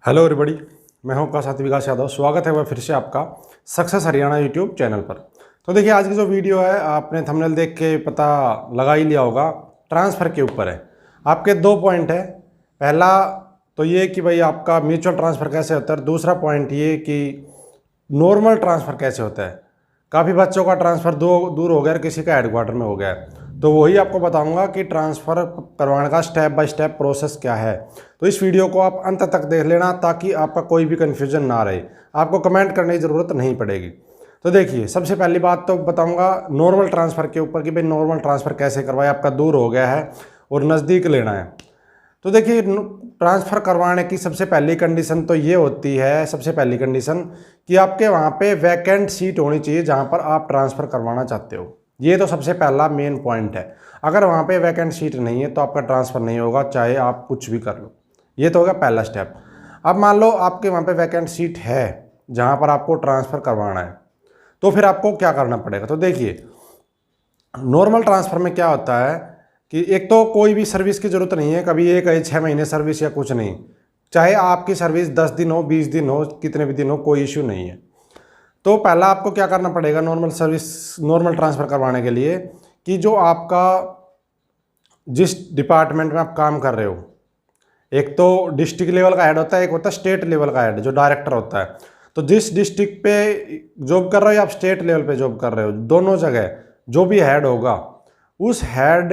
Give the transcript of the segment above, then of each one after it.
Hello everybody, मैं हूं आपका साथी विकास यादव। स्वागत है वह फिर से आपका सक्सेस हरियाणा यूट्यूब चैनल पर। तो देखिए, आज की जो वीडियो है आपने थंबनेल देख के पता लगा ही लिया होगा, ट्रांसफ़र के ऊपर है। आपके दो पॉइंट है। पहला तो ये कि भाई आपका म्यूचुअल ट्रांसफ़र कैसे होता है, दूसरा पॉइंट ये कि नॉर्मल ट्रांसफ़र कैसे होता है। काफ़ी बच्चों का ट्रांसफ़र दूर हो गया और किसी का हेडक्वार्टर में हो गया है, तो वही आपको बताऊंगा कि ट्रांसफ़र करवाने का स्टेप बाय स्टेप प्रोसेस क्या है। तो इस वीडियो को आप अंत तक देख लेना ताकि आपका कोई भी कन्फ्यूजन ना रहे, आपको कमेंट करने की ज़रूरत नहीं पड़ेगी। तो देखिए, सबसे पहली बात तो बताऊंगा नॉर्मल ट्रांसफ़र के ऊपर कि भाई नॉर्मल ट्रांसफ़र कैसे करवाए। आपका दूर हो गया है और नज़दीक लेना है, तो देखिए ट्रांसफ़र करवाने की सबसे पहली कंडीशन तो ये होती है, सबसे पहली कंडीशन कि आपके वहाँ पे वैकेंट सीट होनी चाहिए जहाँ पर आप ट्रांसफ़र करवाना चाहते हो। ये तो सबसे पहला मेन पॉइंट है। अगर वहाँ पे वैकेंट सीट नहीं है तो आपका ट्रांसफ़र नहीं होगा, चाहे आप कुछ भी कर लो। ये तो होगा पहला स्टेप। अब मान लो आपके वहाँ पे वैकेंट सीट है जहाँ पर आपको ट्रांसफ़र करवाना है, तो फिर आपको क्या करना पड़ेगा। तो देखिए, नॉर्मल ट्रांसफ़र में क्या होता है कि एक तो कोई भी सर्विस की ज़रूरत नहीं है, कभी एक है 6 महीने सर्विस या कुछ नहीं। चाहे आपकी सर्विस 10 दिन हो, 20 दिन हो, कितने भी दिन हो, कोई इश्यू नहीं है। तो पहला आपको क्या करना पड़ेगा नॉर्मल ट्रांसफ़र करवाने के लिए कि जो आपका जिस डिपार्टमेंट में आप काम कर रहे हो, एक तो डिस्ट्रिक्ट लेवल का हेड होता है, एक होता है स्टेट लेवल का हेड जो डायरेक्टर होता है। तो जिस डिस्ट्रिक्ट पे जॉब कर रहे हो या आप स्टेट लेवल पे जॉब कर रहे हो, दोनों जगह जो भी हेड होगा उस हेड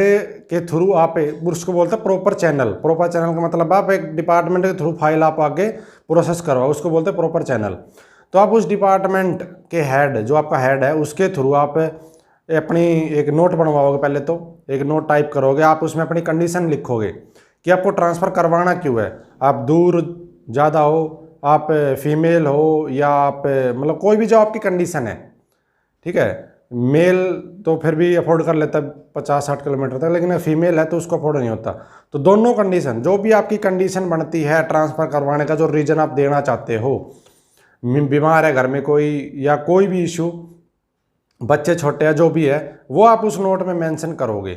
के थ्रू आप उसको बोलते हैं प्रॉपर चैनल। प्रॉपर चैनल का मतलब आप एक डिपार्टमेंट के थ्रू फाइल आप आगे प्रोसेस करवाओ, उसको बोलते हैं प्रॉपर चैनल। तो आप उस डिपार्टमेंट के हेड, जो आपका हेड है, उसके थ्रू आप अपनी एक नोट बनवाओगे। पहले तो एक नोट टाइप करोगे, आप उसमें अपनी कंडीशन लिखोगे कि आपको ट्रांसफ़र करवाना क्यों है। आप दूर ज़्यादा हो, आप फीमेल हो, या आप मतलब कोई भी जो आपकी कंडीशन है, ठीक है। मेल तो फिर भी अफोर्ड कर लेता है 50-60 किलोमीटर तक, लेकिन फीमेल है तो उसको अफोर्ड नहीं होता। तो दोनों कंडीशन, जो भी आपकी कंडीशन बनती है ट्रांसफ़र करवाने का, जो रीज़न आप देना चाहते हो, बीमार है घर में कोई या कोई भी इशू, बच्चे छोटे हैं, जो भी है वो आप उस नोट में मेंशन करोगे।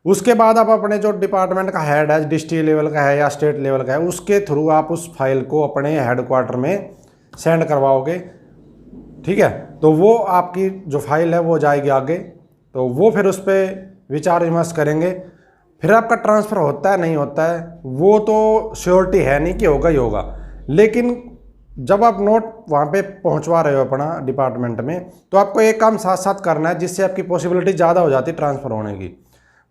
उसके बाद आप अपने जो डिपार्टमेंट का हेड है, डिस्ट्रिक्ट लेवल का है या स्टेट लेवल का है, उसके थ्रू आप उस फाइल को अपने हेडक्वार्टर में सेंड करवाओगे, ठीक है। तो वो आपकी जो फाइल है वो जाएगी आगे, तो वो फिर उस पर विचार विमर्श करेंगे। फिर आपका ट्रांसफ़र होता है नहीं होता है वो तो श्योरिटी है नहीं कि होगा ही होगा, लेकिन जब आप नोट वहाँ पे पहुँचवा रहे हो अपना डिपार्टमेंट में, तो आपको एक काम साथ साथ करना है जिससे आपकी पॉसिबिलिटी ज़्यादा हो जाती है ट्रांसफ़र होने की।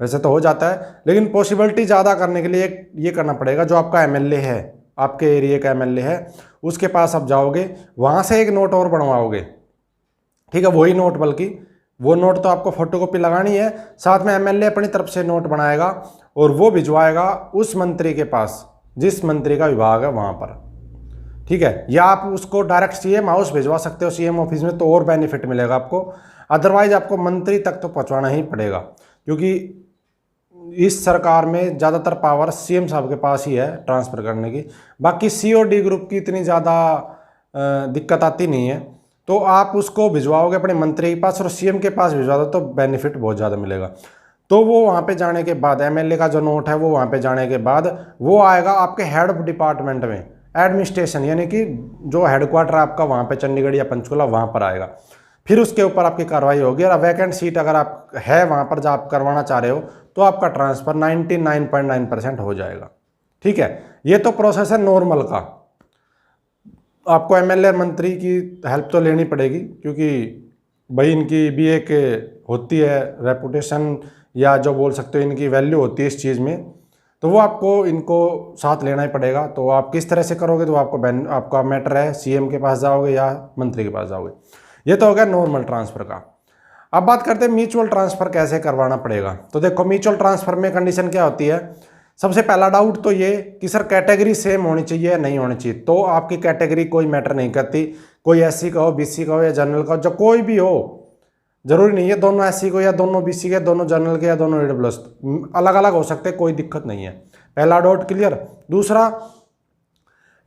वैसे तो हो जाता है, लेकिन पॉसिबिलिटी ज़्यादा करने के लिए ये करना पड़ेगा, जो आपका एमएलए है, आपके एरिया का एमएलए है, उसके पास आप जाओगे, वहाँ से एक नोट और बनवाओगे, ठीक है। वही नोट, बल्कि वो नोट तो आपको फोटोकॉपी लगानी है, साथ में एमएलए अपनी तरफ से नोट बनाएगा और वो भिजवाएगा उस मंत्री के पास जिस मंत्री का विभाग है वहाँ पर, ठीक है। या आप उसको डायरेक्ट सीएम हाउस भिजवा सकते हो, सीएम ऑफिस में, तो और बेनिफिट मिलेगा आपको। अदरवाइज आपको मंत्री तक तो पहुँचवाना ही पड़ेगा, क्योंकि इस सरकार में ज़्यादातर पावर सीएम साहब के पास ही है ट्रांसफ़र करने की। बाकी सी और डी ग्रुप की इतनी ज़्यादा दिक्कत आती नहीं है। तो आप उसको भिजवाओगे अपने मंत्री के पास और सीएम के पास भिजवा दो तो बेनिफिट बहुत ज़्यादा मिलेगा। तो वो वहाँ पे जाने के बाद, एमएलए का जो नोट है वो वहाँ पे जाने के बाद वो आएगा आपके हेड ऑफ डिपार्टमेंट में, एडमिनिस्ट्रेशन, यानी कि जो हेडक्वार्टर आपका वहाँ पे चंडीगढ़ या पंचकुला, वहाँ पर आएगा। फिर उसके ऊपर आपकी कार्रवाई होगी और वैकेंट सीट अगर आप है वहाँ पर जो आप करवाना चाह रहे हो, तो आपका ट्रांसफ़र 99.9% हो जाएगा, ठीक है। ये तो प्रोसेस है नॉर्मल का। आपको एमएलए मंत्री की हेल्प तो लेनी पड़ेगी, क्योंकि भाई इनकी भी एक होती है रेपुटेशन, या जो बोल सकते हो इनकी वैल्यू होती है इस चीज़ में, तो वो आपको इनको साथ लेना ही पड़ेगा। तो आप किस तरह से करोगे तो आपका मैटर है, सीएम के पास जाओगे या मंत्री के पास जाओगे। ये तो हो गया नॉर्मल ट्रांसफ़र का। अब बात करते हैं म्यूचुअल ट्रांसफ़र कैसे करवाना पड़ेगा। तो देखो, म्यूचुअल ट्रांसफ़र में कंडीशन क्या होती है। सबसे पहला डाउट तो ये कि सर कैटेगरी सेम होनी चाहिए या नहीं होनी चाहिए। तो आपकी कैटेगरी कोई मैटर नहीं करती, कोई एससी का हो, बीसी का हो या जनरल का हो, जो कोई भी हो, जरूरी नहीं है दोनों एससी को या दोनों बीसी के, दोनों जनरल के या दोनों ईडब्ल्यूएस, अलग अलग हो सकते हैं, कोई दिक्कत नहीं है। पहला डाउट क्लियर। दूसरा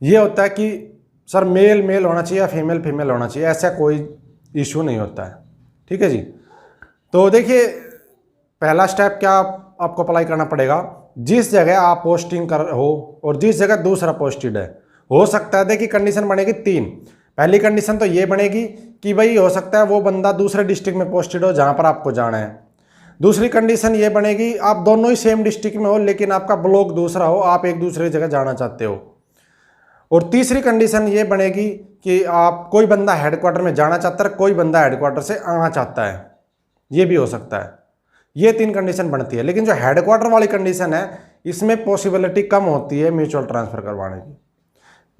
ये होता है कि सर मेल मेल होना चाहिए या फीमेल फीमेल होना चाहिए, ऐसा कोई इशू नहीं होता है, ठीक है जी। तो देखिए, पहला स्टेप क्या आपको अप्लाई करना पड़ेगा, जिस जगह आप पोस्टिंग कर हो और जिस जगह दूसरा पोस्टेड है, हो सकता है, देखिए कंडीशन बनेगी 3। पहली कंडीशन तो ये बनेगी कि भाई हो सकता है वो बंदा दूसरे डिस्ट्रिक्ट में पोस्टेड हो जहाँ पर आपको जाना है। दूसरी कंडीशन ये बनेगी आप दोनों ही सेम डिस्ट्रिक्ट में हो लेकिन आपका ब्लॉक दूसरा हो, आप एक दूसरे जगह जाना चाहते हो। और तीसरी कंडीशन ये बनेगी कि आप कोई बंदा हेडक्वार्टर में जाना चाहता है, कोई बंदा हेडक्वार्टर से आना चाहता है, ये भी हो सकता है। ये 3 कंडीशन बनती है। लेकिन जो हेडक्वार्टर वाली कंडीशन है इसमें पॉसिबिलिटी कम होती है म्यूचुअल ट्रांसफर करवाने की।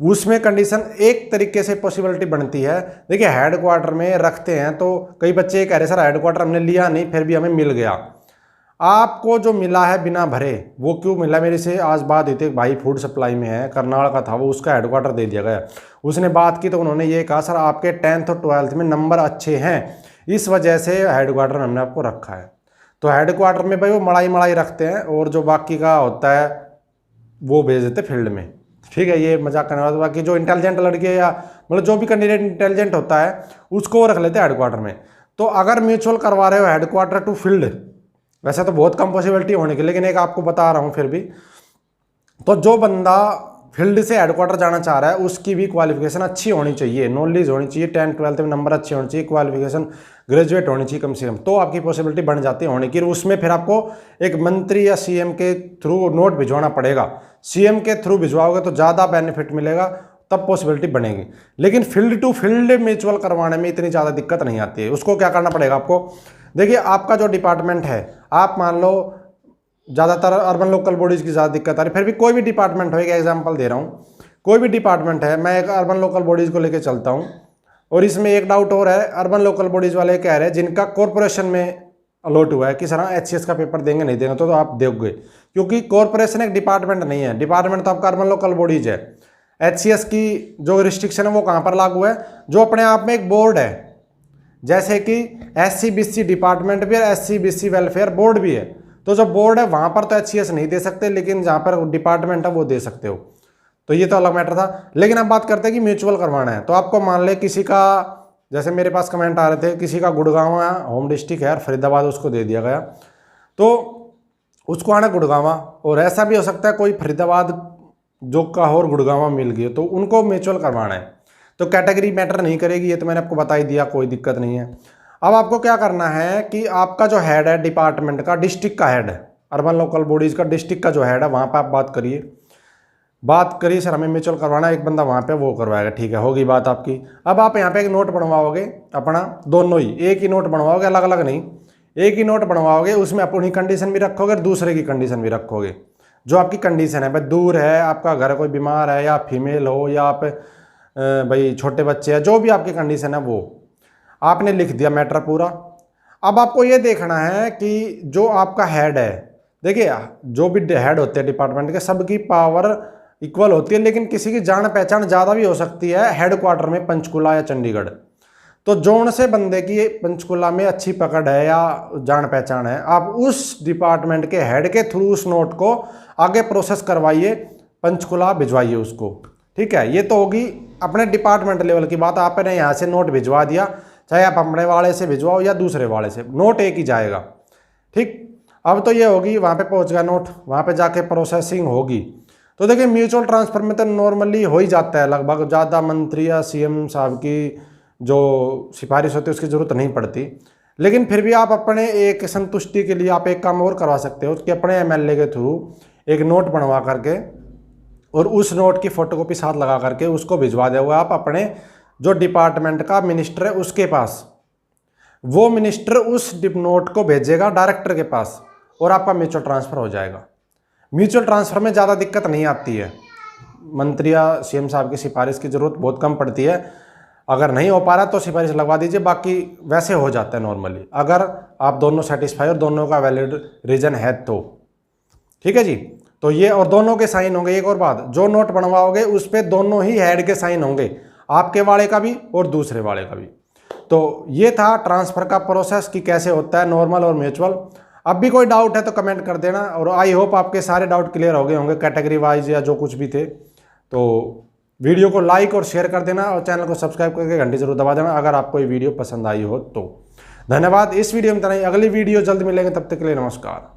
उसमें कंडीशन एक तरीके से पॉसिबिलिटी बनती है। देखिए हेडक्वार्टर में रखते हैं तो कई बच्चे कह रहे सर हेडक्वार्टर हमने लिया नहीं फिर भी हमें मिल गया। आपको जो मिला है बिना भरे वो क्यों मिला? मेरे से आज बात हुई थी, भाई फूड सप्लाई में है, करनाल का था वो, उसका हेडक्वार्टर दे दिया गया। उसने बात की तो उन्होंने ये कहा सर आपके 10th और 12th में नंबर अच्छे हैं, इस वजह से हेडक्वार्टर हमने आपको रखा है। तो हेडक्वार्टर में भाई वो मड़ाई रखते हैं और जो बाकी का होता है वो भेज देते फील्ड में। ठीक है, ये मजाक करने वाला। बाकी जो इंटेलिजेंट लड़के या मतलब जो भी कैंडिडेट इंटेलिजेंट होता है उसको वो रख लेते हैं हेडक्वार्टर में। तो अगर म्यूचुअल करवा रहे हो हेडक्वार्टर टू फील्ड, वैसे तो बहुत कम पॉसिबिलिटी होने की, लेकिन एक आपको बता रहा हूँ फिर भी, तो जो बंदा फील्ड से हेडक्वार्टर जाना चाह रहा है उसकी भी क्वालिफिकेशन अच्छी होनी चाहिए, नॉलेज होनी चाहिए, 10th 12th में नंबर अच्छे होने चाहिए, क्वालिफिकेशन ग्रेजुएट होनी चाहिए कम से कम, तो आपकी पॉसिबिलिटी बढ़ जाती है होने की। उसमें फिर आपको एक मंत्री या सीएम के थ्रू नोट भिजवाना पड़ेगा। सीएम के थ्रू भिजवाओगे तो ज़्यादा बेनिफिट मिलेगा, तब पॉसिबिलिटी बनेगी। लेकिन फील्ड टू फील्ड म्यूचुअल करवाने में इतनी ज़्यादा दिक्कत नहीं आती है। उसको क्या करना पड़ेगा आपको? देखिए आपका जो डिपार्टमेंट है, आप मान लो ज़्यादातर अर्बन लोकल बॉडीज़ की ज़्यादा दिक्कत आ रही, फिर भी कोई भी डिपार्टमेंट हो, एक एग्जांपल दे रहा हूँ, कोई भी डिपार्टमेंट है, मैं एक अर्बन लोकल बॉडीज़ को लेकर चलता हूँ। और इसमें एक डाउट और है, अर्बन लोकल बॉडीज़ वाले कह रहे हैं जिनका कॉरपोरेशन में अलॉट हुआ है कि सर HCS का पेपर देंगे नहीं देंगे, तो आप दोगे, क्योंकि कॉरपोरेशन एक डिपार्टमेंट नहीं है, डिपार्टमेंट तो आपका अर्बन लोकल बॉडीज है। HCS की जो रिस्ट्रिक्शन है वो कहाँ पर लागू है? जो अपने आप में एक बोर्ड है, जैसे कि SC/BC डिपार्टमेंट भी है, SC/BC वेलफेयर बोर्ड भी है। तो जो बोर्ड है वहाँ पर तो HCS नहीं दे सकते, लेकिन जहाँ पर डिपार्टमेंट है वो दे सकते हो। तो ये तो अलग मैटर था। लेकिन अब बात करते हैं कि म्यूचुअल करवाना है, तो आपको मान ले किसी का, जैसे मेरे पास कमेंट आ रहे थे, किसी का गुड़गांव होम डिस्ट्रिक्ट है और फरीदाबाद उसको दे दिया गया, तो उसको आना गुड़गांव, और ऐसा भी हो सकता है कोई फरीदाबाद जो का और गुड़गांव मिल गया, तो उनको म्यूचुअल करवाना है। तो कैटेगरी मैटर नहीं करेगी, ये तो मैंने आपको बता ही दिया, कोई दिक्कत नहीं है। अब आपको क्या करना है कि आपका जो हेड है डिपार्टमेंट का, डिस्ट्रिक्ट का हेड है, अर्बन लोकल बॉडीज़ का डिस्ट्रिक्ट का जो हेड है, वहाँ पर आप बात करिए सर हमें म्यूचुअल करवाना है, एक बंदा वहाँ पे वो करवाएगा, ठीक है, होगी बात आपकी। अब आप यहाँ पे एक नोट बनवाओगे अपना, दोनों ही एक ही नोट बनवाओगे, अलग अलग नहीं, एक ही नोट बनवाओगे, उसमें अपनी कंडीशन भी रखोगे, दूसरे की कंडीशन भी रखोगे। जो आपकी कंडीशन है, भाई दूर है, आपका घर कोई बीमार है, या फीमेल हो, या आप भाई छोटे बच्चे हैं, जो भी आपकी कंडीशन है वो आपने लिख दिया मैटर पूरा। अब आपको ये देखना है कि जो आपका हेड है, देखिए जो भी हेड होते हैं डिपार्टमेंट के, सबकी पावर इक्वल होती है, लेकिन किसी की जान पहचान ज़्यादा भी हो सकती है हेडक्वार्टर में, पंचकुला या चंडीगढ़। तो जोन से बंदे की पंचकुला में अच्छी पकड़ है या जान पहचान है, आप उस डिपार्टमेंट के हेड के थ्रू उस नोट को आगे प्रोसेस करवाइए, पंचकुला भिजवाइए उसको, ठीक है। ये तो होगी अपने डिपार्टमेंट लेवल की बात। आपने यहाँ से नोट भिजवा दिया, चाहे आप अपने वाले से भिजवाओ या दूसरे वाले से, नोट एक ही जाएगा, ठीक। अब तो ये होगी वहाँ पे पहुँच गया नोट, वहाँ पे जाके प्रोसेसिंग होगी। तो देखिए म्यूचुअल ट्रांसफर में तो नॉर्मली हो ही जाता है लगभग, ज़्यादा मंत्री या CM साहब की जो सिफारिश होती है उसकी ज़रूरत नहीं पड़ती। लेकिन फिर भी आप अपने एक संतुष्टि के लिए आप एक काम और करवा सकते हो कि अपने MLA के थ्रू एक नोट बनवा करके और उस नोट की फ़ोटोकॉपी साथ लगा करके उसको भिजवा दोगे आप अपने जो डिपार्टमेंट का मिनिस्टर है उसके पास। वो मिनिस्टर उस नोट को भेजेगा डायरेक्टर के पास और आपका म्यूचुअल ट्रांसफ़र हो जाएगा। म्यूचुअल ट्रांसफ़र में ज़्यादा दिक्कत नहीं आती है, मंत्री या CM साहब की सिफारिश की ज़रूरत बहुत कम पड़ती है। अगर नहीं हो पा रहा तो सिफारिश लगवा दीजिए, बाकी वैसे हो जाता है नॉर्मली, अगर आप दोनों सेटिस्फाई और दोनों का वैलिड रीज़न है तो, ठीक है जी। तो ये, और दोनों के साइन होंगे। एक और बात, जो नोट बनवाओगे उस पर दोनों ही हेड के साइन होंगे, आपके वाले का भी और दूसरे वाले का भी। तो ये था ट्रांसफ़र का प्रोसेस कि कैसे होता है नॉर्मल और म्यूचुअल। अब भी कोई डाउट है तो कमेंट कर देना, और आई होप आपके सारे डाउट क्लियर हो गए होंगे कैटेगरी वाइज या जो कुछ भी थे। तो वीडियो को लाइक और शेयर कर देना और चैनल को सब्सक्राइब करके घंटी जरूर दबा देना अगर आपको ये वीडियो पसंद आई हो तो। धन्यवाद। इस वीडियो में इतना ही, अगली वीडियो जल्द मिलेंगे, तब तक के लिए नमस्कार।